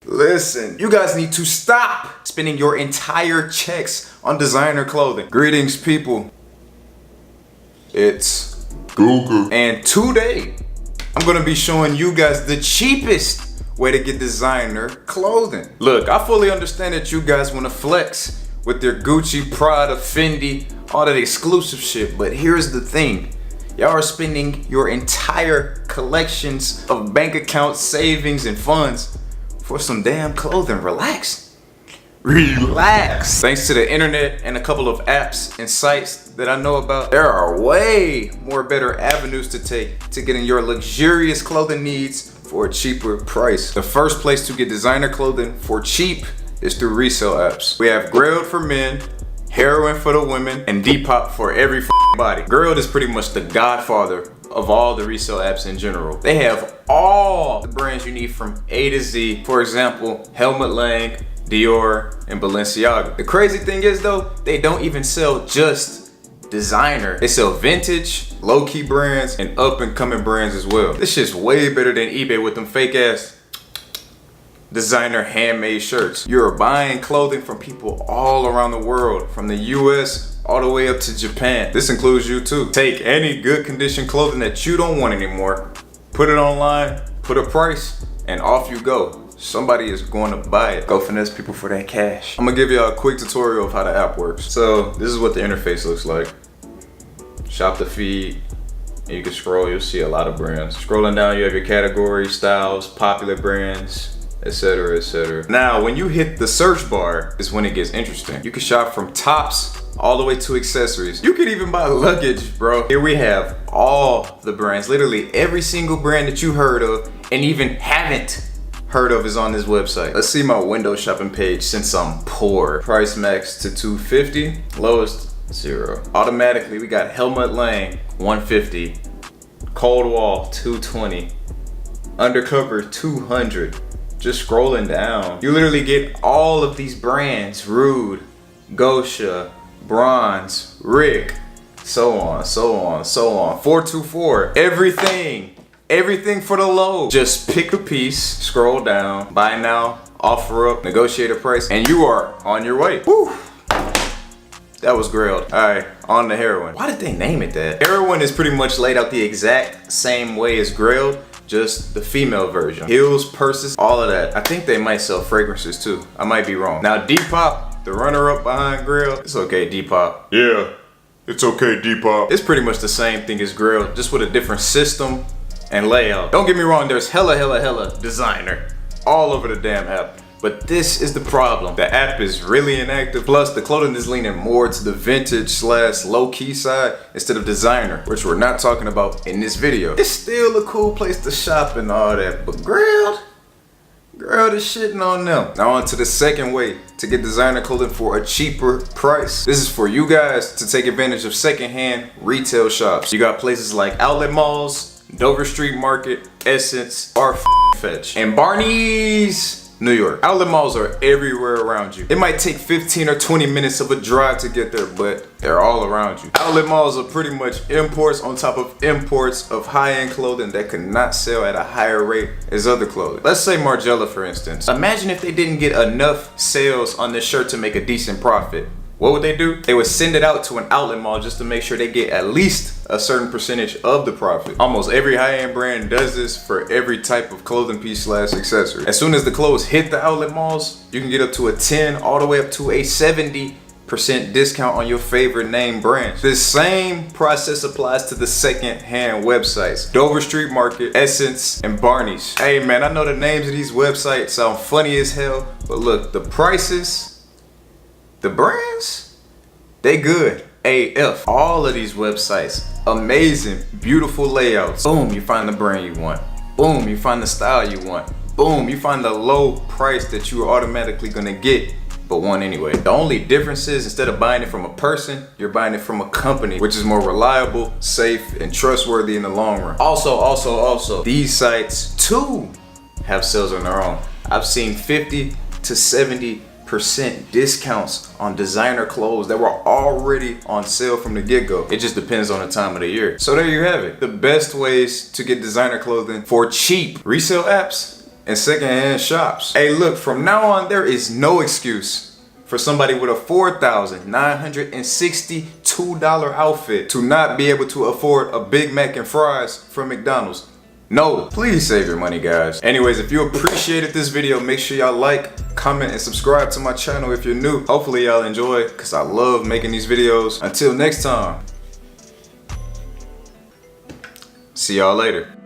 Listen, you guys need to stop spending your entire checks on designer clothing. Greetings, people. It's ggooca. And today, I'm gonna be showing you guys the cheapest way to get designer clothing. Look, I fully understand that you guys wanna flex with their Gucci, Prada, Fendi, all that exclusive shit, but here's the thing. Y'all are spending your entire collections of bank accounts, savings, and funds for some damn clothing. Relax. Relax. Thanks to the internet and a couple of apps and sites that I know about, there are way more better avenues to take to getting your luxurious clothing needs for a cheaper price. The first place to get designer clothing for cheap is through resale apps. We have Grailed for men, Heroine for the women, and Depop for every body. Grailed is pretty much the godfather of all the resale apps in general. They have all the brands you need from A to Z. For example, Helmut Lang, Dior, and Balenciaga. The crazy thing is though, they don't even sell just designer. They sell vintage, low-key brands, and up-and-coming brands as well. This shit's way better than eBay with them fake-ass designer handmade shirts. You're buying clothing from people all around the world, from the US all the way up to Japan. This includes you too. Take any good condition clothing that you don't want anymore, put it online, put a price, and off you go. Somebody is going to buy it. Go finesse people for that cash. I'm gonna give y'all a quick tutorial of how the app works. So this is what the interface looks like. Shop the feed, and you can scroll, you'll see a lot of brands. Scrolling down, you have your categories, styles, popular brands, etc, etc. Now, when you hit the search bar is when it gets interesting. You can shop from tops all the way to accessories. You can even buy luggage, bro. Here we have all the brands, literally every single brand that you heard of and even haven't heard of is on this website. Let's see my window shopping page since I'm poor. Price max to $250, lowest $0. Automatically, we got Helmut Lang, $150, Cold Wall, $220, Undercover, $200. Just scrolling down, you literally get all of these brands: Rude, ggooca, Bronze, Rick, so on, so on, so on. 424, everything for the low. Just pick a piece, scroll down, buy now, offer up, negotiate a price, and you are on your way. Woo. That was Grailed. All right, on to Heroine. Why did they name it that? Heroine is pretty much laid out the exact same way as Grailed, just the female version. Heels, purses, all of that. I think they might sell fragrances too. I might be wrong. Now Depop, the runner-up behind Grailed. It's okay, Depop. Yeah, it's okay, Depop. It's pretty much the same thing as Grailed, just with a different system and layout. Don't get me wrong, there's hella designer all over the damn app. But this is the problem. The app is really inactive. Plus, the clothing is leaning more to the vintage / low-key side instead of designer, which we're not talking about in this video. It's still a cool place to shop and all that, but Grailed is shitting on them. Now on to the second way to get designer clothing for a cheaper price. This is for you guys to take advantage of secondhand retail shops. You got places like outlet malls, Dover Street Market, Essence, or Fetch, and Barney's, New York. Outlet malls are everywhere around you. It might take 15 or 20 minutes of a drive to get there, but they're all around you. Outlet malls are pretty much imports on top of imports of high-end clothing that could not sell at a higher rate as other clothing. Let's say Margiela, for instance. Imagine if they didn't get enough sales on this shirt to make a decent profit. What would they do? They would send it out to an outlet mall just to make sure they get at least a certain percentage of the profit. Almost every high-end brand does this for every type of clothing piece / accessory. As soon as the clothes hit the outlet malls, you can get up to a 10 all the way up to a 70% discount on your favorite name brands. This same process applies to the second-hand websites: Dover Street Market, Essence, and Barney's. Hey man, I know the names of these websites sound funny as hell, but look, the prices, the brands, they good AF. All of these websites, amazing, beautiful layouts. Boom, you find the brand you want. Boom, you find the style you want. Boom, you find the low price that you're automatically gonna get, but want anyway. The only difference is, instead of buying it from a person, you're buying it from a company, which is more reliable, safe, and trustworthy in the long run. Also, these sites too have sales on their own. I've seen 50 to 70% discounts on designer clothes that were already on sale from the get-go. It just depends on the time of the year. So there you have it. The best ways to get designer clothing for cheap. Resale apps, in secondhand shops. Hey look, from now on there is no excuse for somebody with a $4,962 outfit to not be able to afford a Big Mac and fries from McDonald's. No, please save your money, guys. Anyways, if you appreciated this video, make sure y'all like, comment, and subscribe to my channel if you're new. Hopefully y'all enjoy, because I love making these videos. Until next time, see y'all later.